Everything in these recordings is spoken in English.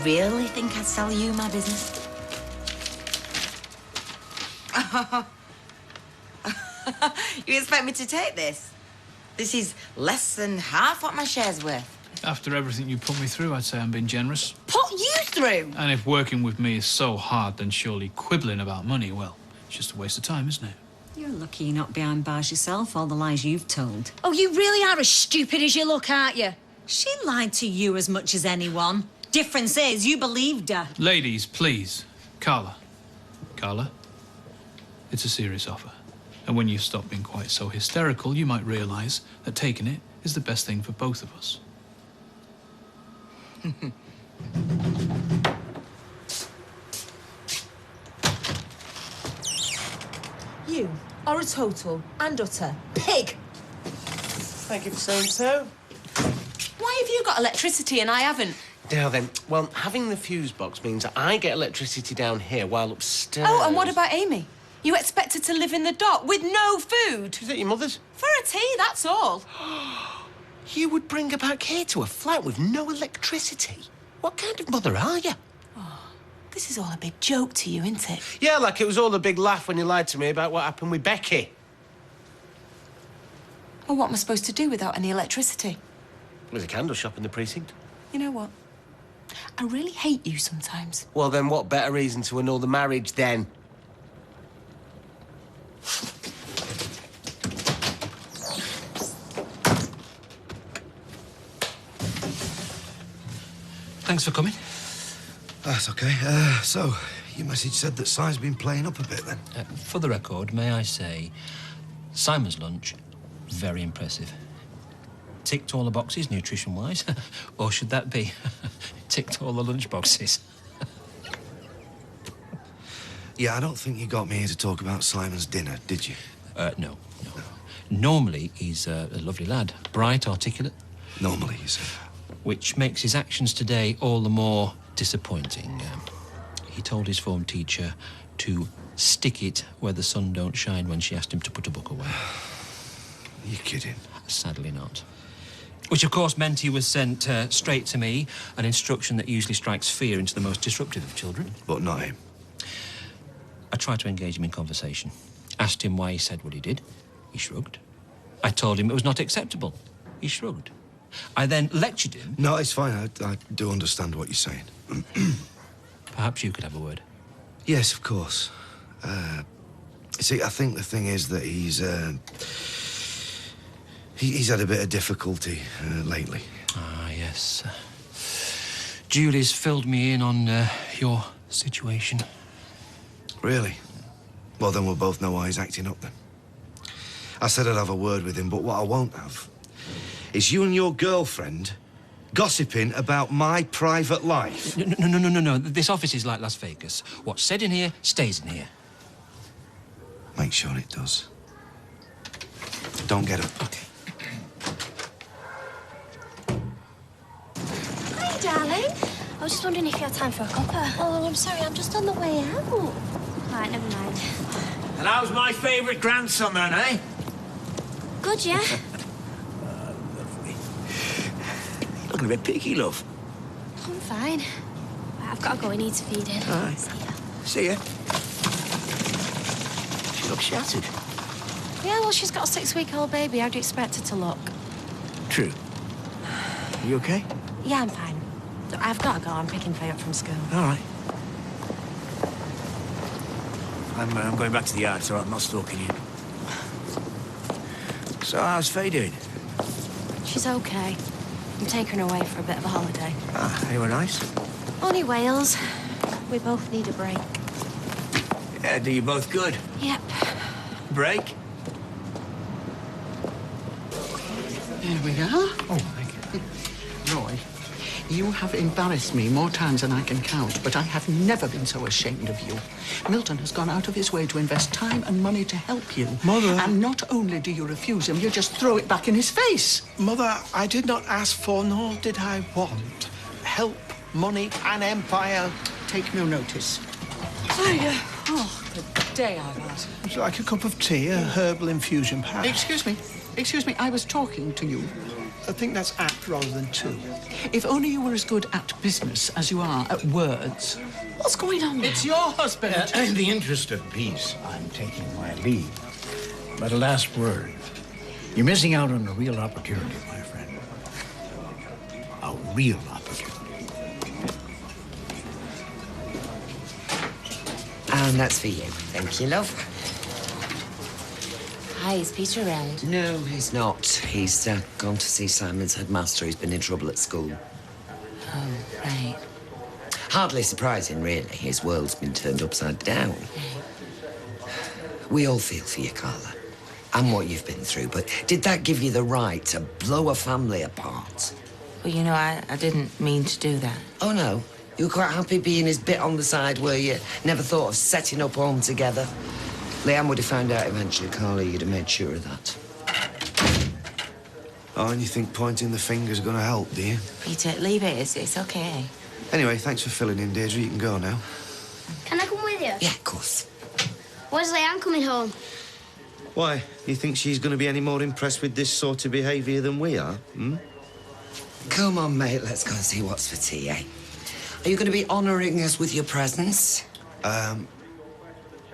really think I'd sell you my business? You expect me to take this? This is less than half what my share's worth. After everything you put me through, I'd say I'm being generous. Put you through? And if working with me is so hard, then surely quibbling about money, well, it's just a waste of time, isn't it? You're lucky you're not behind bars yourself, all the lies you've told. Oh, you really are as stupid as you look, aren't you? She lied to you as much as anyone. Difference is, you believed her. Ladies, please. Carla. Carla, it's a serious offer. And when you stop being quite so hysterical, you might realise that taking it is the best thing for both of us. You are a total and utter pig. Thank you for saying so. Why have you got electricity and I haven't? Now then, well, having the fuse box means that I get electricity down here while upstairs... Oh, and what about Amy? You expect her to live in the dock with no food? Is that your mother's? For a tea, that's all. You would bring her back here to a flat with no electricity? What kind of mother are you? Oh, this is all a big joke to you, isn't it? Yeah, like it was all a big laugh when you lied to me about what happened with Becky. Well, what am I supposed to do without any electricity? There's a candle shop in the precinct. You know what? I really hate you sometimes. Well, then what better reason to annul the marriage, then? Thanks for coming. That's OK. So, your message said that Si's been playing up a bit, then? For the record, may I say, Simon's lunch, very impressive. Ticked all the boxes, nutrition-wise. Or should that be ticked all the lunch boxes? Yeah, I don't think you got me here to talk about Simon's dinner, did you? No. Normally, he's a lovely lad. Bright, articulate. Normally, you say. Which makes his actions today all the more disappointing. He told his form teacher to stick it where the sun don't shine when she asked him to put a book away. You're kidding. Sadly not. Which, of course, meant he was sent straight to me, an instruction that usually strikes fear into the most disruptive of children. But not him. I tried to engage him in conversation. Asked him why he said what he did. He shrugged. I told him it was not acceptable. He shrugged. I then lectured him... No, it's fine. I do understand what you're saying. Perhaps you could have a word. Yes, of course. See, I think the thing is that he's had a bit of difficulty lately. Ah, yes. Julie's filled me in on your situation. Really? Well, then we'll both know why he's acting up, then. I said I'd have a word with him, but what I won't have is you and your girlfriend gossiping about my private life. No. This office is like Las Vegas. What's said in here stays in here. Make sure it does. Don't get up. OK. Hi, darling. I was just wondering if you had time for a cuppa. Oh, I'm sorry, I'm just on the way out. All right, never mind. And how's my favourite grandson, then, eh? Good, yeah? Lovely. You're looking a bit picky, love. I'm fine. Right, I've got to go. I need to feed him. All right. See ya. See ya. She looks shattered. Yeah, well, she's got a 6-week-old baby. How do you expect her to look? True. You OK? Yeah, I'm fine. I've got to go. I'm picking Faye up from school. All right. I'm going back to the yard, so I'm not stalking you. So how's Faye doing? She's okay. I'm taking her away for a bit of a holiday. Ah, anywhere nice? Only Wales. We both need a break. Yeah, do you both good? Yep. Break? There we are. Oh, thank you. Roy, you have embarrassed me more times than I can count, but I have never been so ashamed of you. Milton has gone out of his way to invest time and money to help you. Mother... And not only do you refuse him, you just throw it back in his face. Mother, I did not ask for, nor did I want, help, money and empire. Take no notice. Oh, the day I've had. Would you like a cup of tea, a herbal infusion, perhaps? Excuse me, I was talking to you. I think that's act rather than to. If only you were as good at business as you are at words. What's going on? It's your husband. In the interest of peace, I'm taking my leave. But a last word. You're missing out on a real opportunity, my friend. A real opportunity. And that's for you. Thank you, love. Hi, is Peter around? No, he's not. He's gone to see Simon's headmaster. He's been in trouble at school. Oh, right. Hardly surprising, really. His world's been turned upside down. We all feel for you, Carla, and what you've been through, but did that give you the right to blow a family apart? Well, you know, I didn't mean to do that. Oh, no? You were quite happy being his bit on the side, were you? Never thought of setting up home together? Leanne would have found out eventually, Carla. You'd have made sure of that. Oh, and you think pointing the finger's gonna help, do you? Peter, leave it. It's okay. Anyway, thanks for filling in, Deirdre. You can go now. Can I come with you? Yeah, of course. When's Leanne coming home? Why? You think she's gonna be any more impressed with this sort of behaviour than we are, hmm? Come on, mate. Let's go and see what's for tea, eh? Are you going to be honouring us with your presence?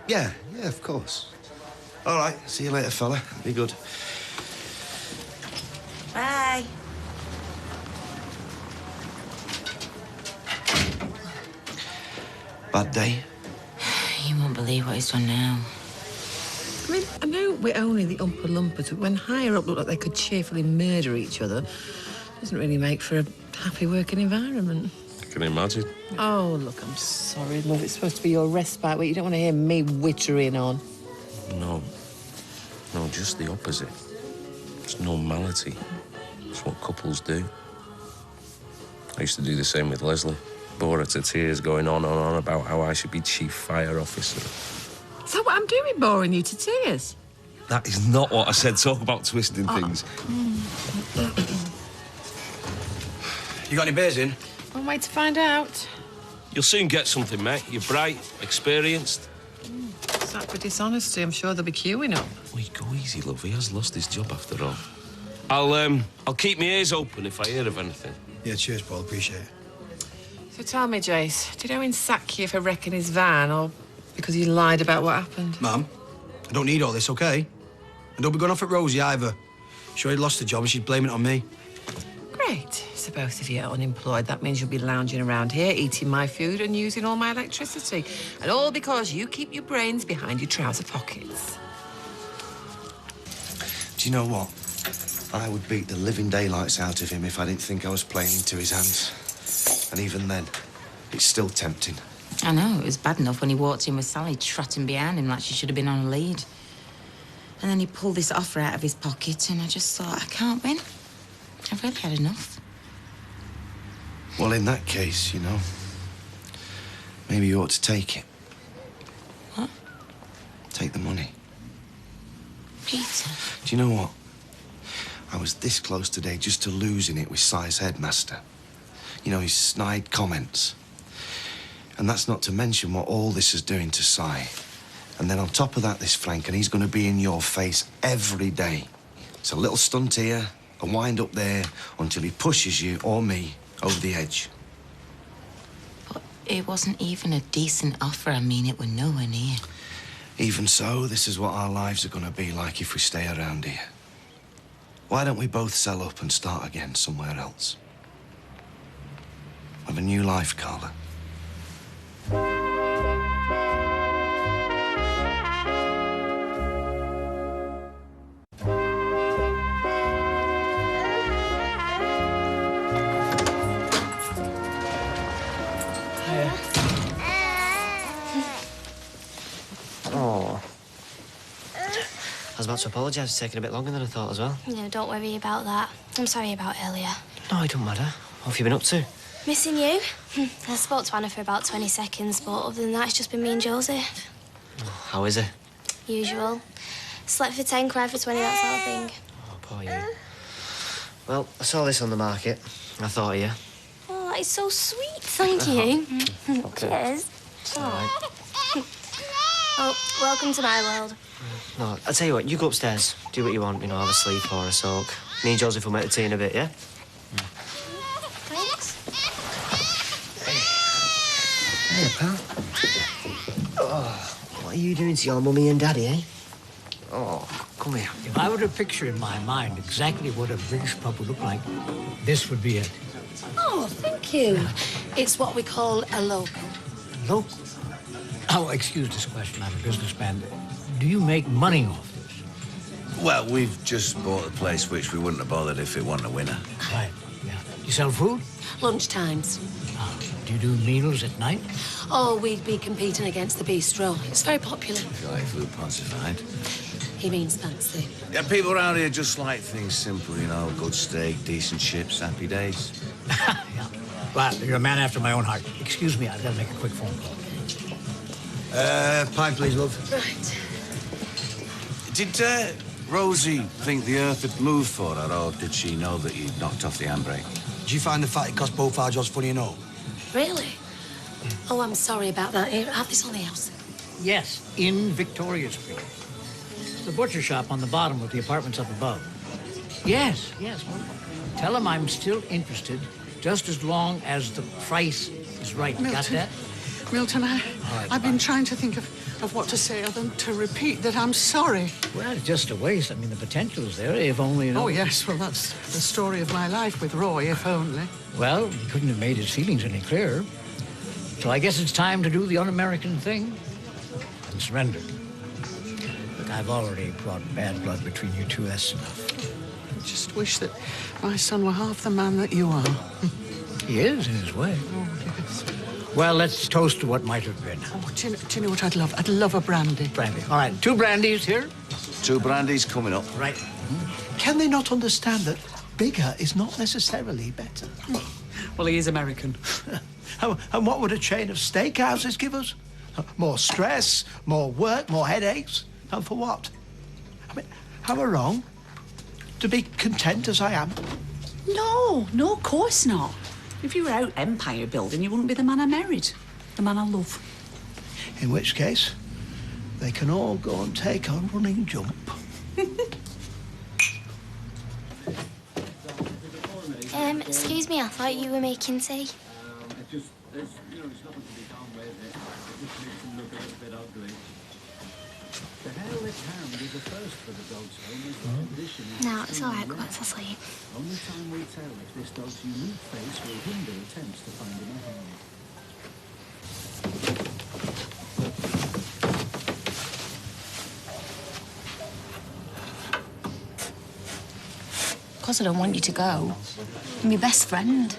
Yeah, of course. All right, see you later, fella. Be good. Bye. Bad day? You won't believe what he's done now. I mean, I know we're only the upper lumpers, but when higher up look like they could cheerfully murder each other, doesn't really make for a happy working environment. Can you imagine? Oh, look, I'm sorry, love. It's supposed to be your respite week. You don't want to hear me wittering on. No, just the opposite. It's normality. It's what couples do. I used to do the same with Leslie. Bore her to tears, going on and on about how I should be chief fire officer. Is that what I'm doing, boring you to tears? That is not what I said. Talk about twisting things. You got any beers in? One way to find out. You'll soon get something, mate. You're bright, experienced. Sacked for dishonesty. I'm sure they'll be queuing up. Wait, go easy, love. He has lost his job after all. I'll keep my ears open if I hear of anything. Yeah, cheers, Paul. Appreciate it. So tell me, Jace, did Owen sack you for wrecking his van or because you lied about what happened? Mum, I don't need all this, OK? And don't be going off at Rosie either. Sure, he'd lost the job and she'd blame it on me. Great. So both of you are unemployed. That means you'll be lounging around here, eating my food and using all my electricity. And all because you keep your brains behind your trouser pockets. Do you know what? I would beat the living daylights out of him if I didn't think I was playing into his hands. And even then, it's still tempting. I know, it was bad enough when he walked in with Sally trotting behind him like she should have been on a lead. And then he pulled this offer out of his pocket and I just thought, I can't win. I've really had enough. Well, in that case, you know, maybe you ought to take it. What? Take the money. Peter. Do you know what? I was this close today just to losing it with Si's headmaster. You know, his snide comments. And that's not to mention what all this is doing to Si. And then on top of that, this flank, and he's going to be in your face every day. It's a little stunt here, a wind up there, until he pushes you or me over the edge. But it wasn't even a decent offer. I mean, it were nowhere near. Even so, this is what our lives are going to be like if we stay around here. Why don't we both sell up and start again somewhere else? Have a new life, Carla. Oh. I was about to apologise for taking a bit longer than I thought as well. No, don't worry about that. I'm sorry about earlier. No, it don't matter. What have you been up to? Missing you. I spoke to Anna for about 20 seconds, but other than that, it's just been me and Joseph. How is it? Usual. Slept for 10, cried for 20, that sort of thing. Oh, poor you. Well, I saw this on the market. I thought of you. Oh, that is so sweet. Thank you. Okay. Cheers. It's all right. Oh, welcome to my world. No, I'll tell you what, you go upstairs, do what you want, you know, have a sleep or a soak. Me and Joseph will make the tea in a bit, yeah? Thanks. Hey, pal. Oh, what are you doing to your mummy and daddy, eh? Oh, come here. If I were to picture in my mind exactly what a British pub would look like, this would be it. Oh, thank you. It's what we call a local. Local? Oh, excuse this question. I'm a businessman. Do you make money off this? Well, we've just bought a place which we wouldn't have bothered if it wasn't a winner. Right, yeah. You sell food? Lunch times. Do you do meals at night? Oh, we'd be competing against the bistro. It's very popular. If you like food pontified. He means fancy. Yeah, people around here just like things simple, you know, good steak, decent chips, happy days. Yeah. Well, you're a man after my own heart. Excuse me, I've got to make a quick phone call. Pint, please, love. Right. Did Rosie think the Earth had moved for her, or did she know that you'd knocked off the handbrake? Did you find the fact it cost both our jobs funny enough? Really? Oh, I'm sorry about that. Here, have this on the house. Yes, in Victoria Street. The butcher shop on the bottom with the apartments up above. Yes, yes. Well, tell him I'm still interested, just as long as the price is right. Milton, Got that? Milton, right, I've been trying to think of what to say other than to repeat that I'm sorry. Well, it's just a waste. I mean, the potential's there, if only... You know... Oh, yes, well, that's the story of my life with Roy, if only. Well, he couldn't have made his feelings any clearer. So I guess it's time to do the un-American thing and surrender. Look, I've already brought bad blood between you two. That's enough. I just wish that my son were half the man that you are. He is, in his way. Oh, yes. Well, let's toast to what might have been. Oh, do you know what I'd love? I'd love a brandy. Brandy. All right, 2 brandies here. 2 brandies coming up. Right. Can they not understand that bigger is not necessarily better? Well, he is American. And what would a chain of steakhouses give us? More stress, more work, more headaches. And for what? I mean, am I wrong to be content as I am? No, of course not. If you were out empire building, you wouldn't be the man I married. The man I love. In which case, they can all go and take a running jump. Excuse me, I thought you were making tea. No, it's all right. Go back to sleep. Only time will tell if this dog's unique face will hinder attempts to find him a home. Because I don't want you to go. You're my best friend.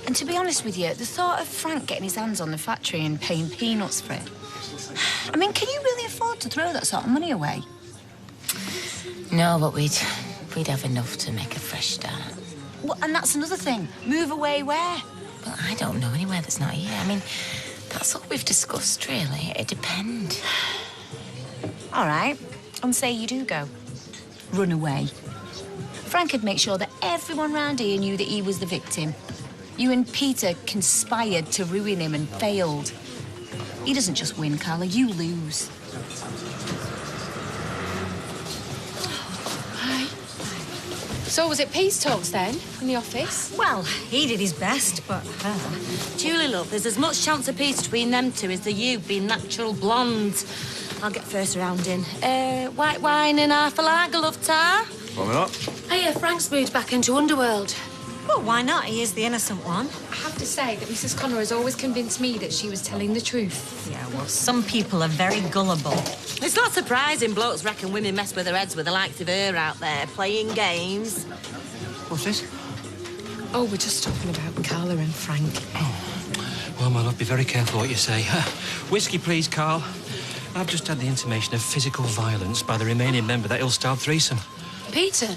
And to be honest with you, the thought of Frank getting his hands on the factory and paying peanuts for it... I mean, can you really afford to throw that sort of money away? No, but we'd have enough to make a fresh start. Well, and that's another thing. Move away where? Well, I don't know anywhere that's not here. I mean, that's all we've discussed, really. It depends. All right. And say you do go. Run away. Frank would make sure that everyone round here knew that he was the victim. You and Peter conspired to ruin him and failed. He doesn't just win, Carla. You lose. So was it peace talks then, in the office? Well, he did his best, but Julie, love, there's as much chance of peace between them two as there you being natural blondes. I'll get first round in. White wine and half a lager, love, tar? Coming up. Hey, Frank's moved back into Underworld. Well, why not? He is the innocent one. I have to say that Mrs. Connor has always convinced me that she was telling the truth. Yeah, well, some people are very gullible. It's not surprising blokes reckon women mess with their heads with the likes of her out there, playing games. What's this? Oh, we're just talking about Carla and Frank. Well, my love, be very careful what you say. Whiskey, please, Carl. I've just had the intimation of physical violence by the remaining member of that ill-starred threesome. Peter?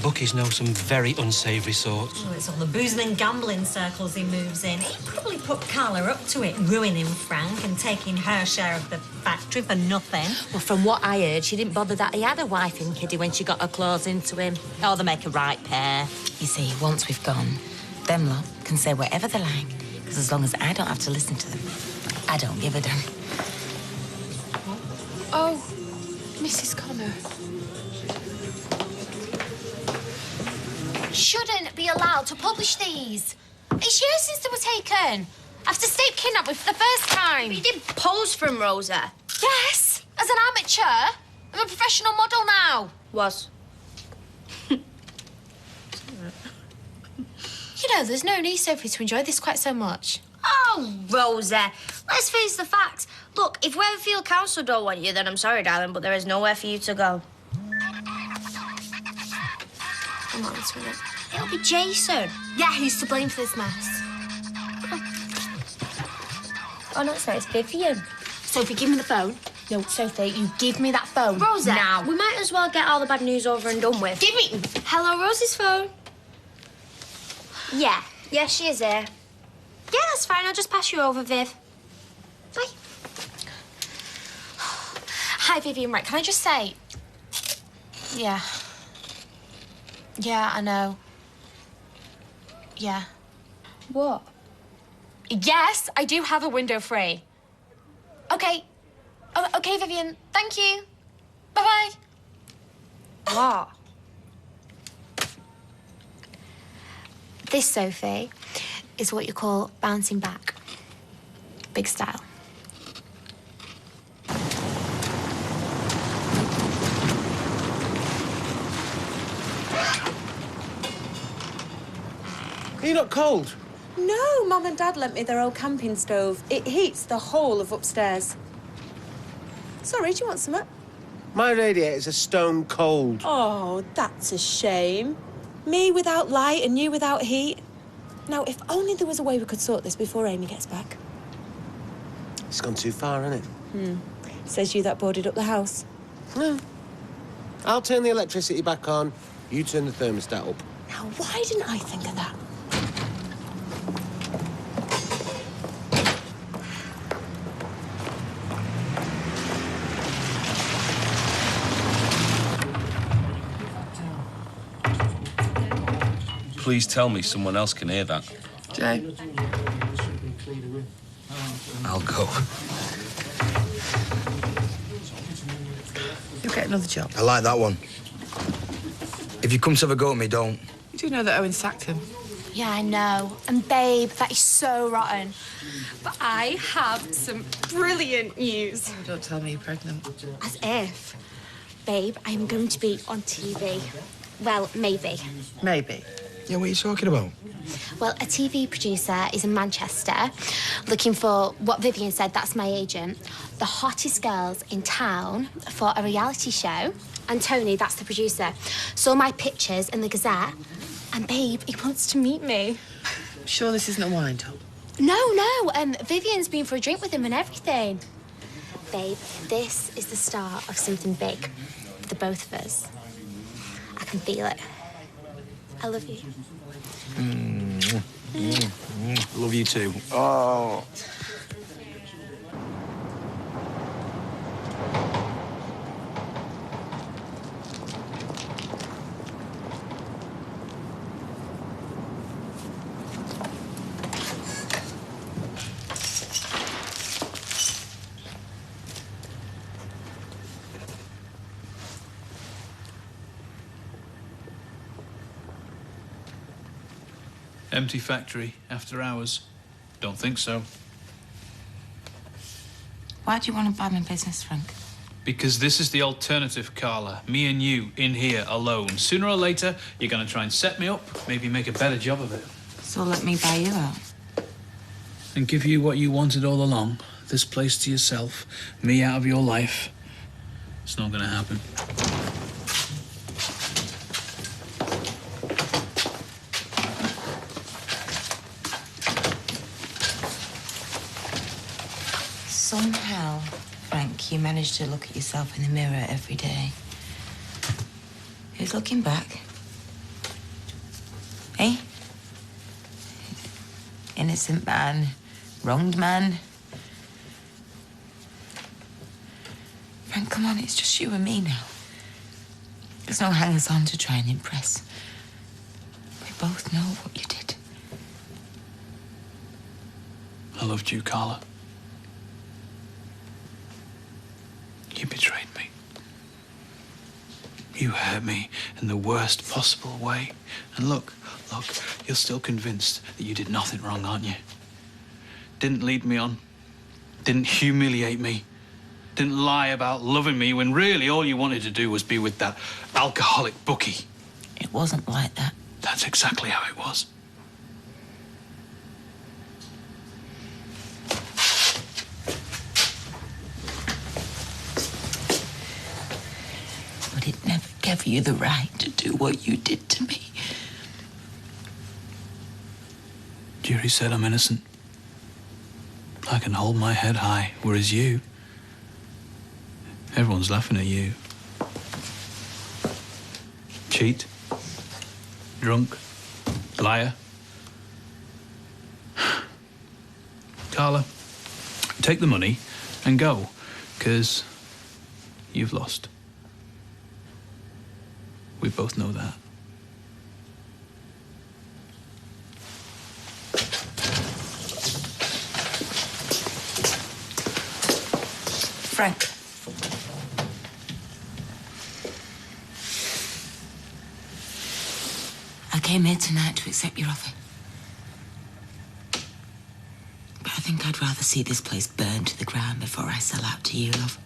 Bookies know some very unsavoury sorts. Oh, it's all the boozing and gambling circles he moves in. He probably put Carla up to it, ruining Frank and taking her share of the factory for nothing. Well, from what I heard, she didn't bother that he had a wife in Kiddie when she got her claws into him. Oh, they make a right pair. You see, once we've gone, them lot can say whatever they like, because as long as I don't have to listen to them, I don't give a damn. Oh, Mrs. Connor. Shouldn't be allowed to publish these. It's years since they were taken. After Steve kidnapped me for the first time. You did pose for him, Rosa. Yes, as an amateur. I'm a professional model now. Was. You know, there's no need, Sophie, to enjoy this quite so much. Oh, Rosa, let's face the facts. Look, if Weatherfield Council don't want you, then I'm sorry, darling, but there is nowhere for you to go. Come on, sweetheart. It'll be Jason. Yeah, he's to blame for this mess. Oh, no, sorry, it's Vivian. Sophie, give me the phone. No, Sophie, you give me that phone. Rosa, now. We might as well get all the bad news over and done with. Give me... Hello, Rosie's phone. Yeah. Yeah, she is here. Yeah, that's fine. I'll just pass you over, Viv. Bye. Hi, Vivian. Right, can I just say... Yeah. Yeah, I know. Yeah. What? Yes, I do have a window free. Okay. Okay, Vivian. Thank you. Bye-bye. What? This, Sophie, is what you call bouncing back. Big style. Are you not cold? No, Mum and Dad lent me their old camping stove. It heats the whole of upstairs. Sorry, do you want some? My radiator's a stone cold. Oh, that's a shame. Me without light and you without heat. Now, if only there was a way we could sort this before Amy gets back. It's gone too far, hasn't it? Says you that boarded up the house. No. I'll turn the electricity back on. You turn the thermostat up. Now, why didn't I think of that? Please tell me someone else can hear that. Jay? I'll go. You'll get another job. I like that one. If you come to have a go at me, don't. You do know that Owen sacked him. Yeah, I know. And, babe, that is so rotten. But I have some brilliant news. Oh, don't tell me you're pregnant. As if. Babe, I'm going to be on TV. Well, maybe. Maybe. Yeah, what are you talking about? Well, a TV producer is in Manchester looking for what Vivian said, that's my agent, the hottest girls in town for a reality show. And Tony, that's the producer, saw my pictures in the Gazette. And, babe, he wants to meet me. Sure this isn't a wind-up? No. Vivian's been for a drink with him and everything. Babe, this is the start of something big for the both of us. I can feel it. I love you. Love you too. Oh. Empty factory after hours? Don't think so. Why do you want to buy my business, Frank? Because this is the alternative, Carla. Me and you in here alone. Sooner or later, you're going to try and set me up, maybe make a better job of it. So let me buy you out. And give you what you wanted all along. This place to yourself, me out of your life. It's not going to happen. Somehow, Frank, you manage to look at yourself in the mirror every day. Who's looking back? Eh? Innocent man, wronged man. Frank, come on, it's just you and me now. There's no hangers-on to try and impress. We both know what you did. I loved you, Carla. You betrayed You hurt me in the worst possible way. And look, you're still convinced that you did nothing wrong, aren't you? Didn't lead me on. Didn't humiliate me. Didn't lie about loving me when really all you wanted to do was be with that alcoholic bookie. It wasn't like that. That's exactly how it was. But it never gave you the right to do what you did to me. Jury said I'm innocent. I can hold my head high, whereas you... everyone's laughing at you. Cheat. Drunk. Liar. Carla, take the money and go, 'cause you've lost. We both know that. Frank. I came here tonight to accept your offer. But I think I'd rather see this place burn to the ground before I sell out to you, love.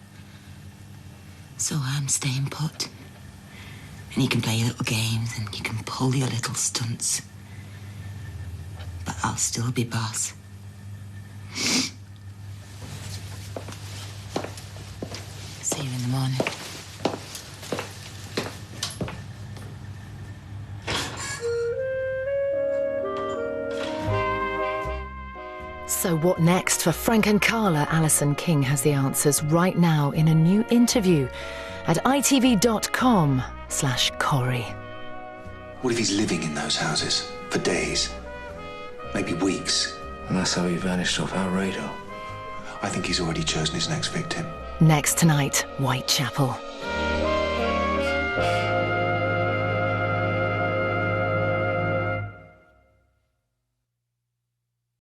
So I'm staying put. And you can play your little games and you can pull your little stunts. But I'll still be boss. See you in the morning. So what next for Frank and Carla? Alison King has the answers right now in a new interview at itv.com/Corrie. What if he's living in those houses for days, maybe weeks? And that's how he vanished off our radar. I think he's already chosen his next victim. Next tonight, Whitechapel.